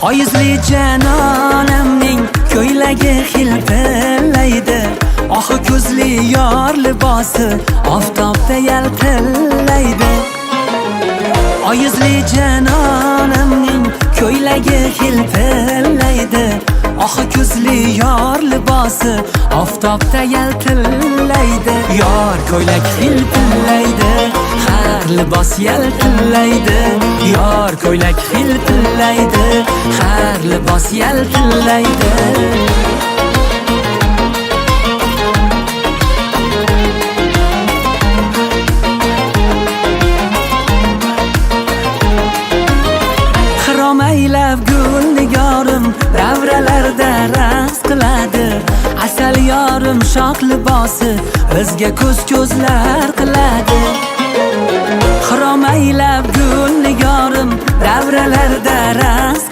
Oyizli janonamning ko'ylagi hilpillaydi, oxi ko'zli yor libosi oftobda yaltillaydi. Oyizli janonamning ko'ylagi hilpillaydi, oxi ko'zli yor libosi oftobda yaltillaydi. Yor ko'ylak hilpillaydi, har libos yaltillaydi. Yor ko'ylak hilpillaydi, har libos yaltillaydi. Aylab gul nigorim davralarda raqs qiladi. Asal yorim shoh libosi bizga ko'z-ko'zlar qiladi. Xirom aylab gul nigorim davralarda raqs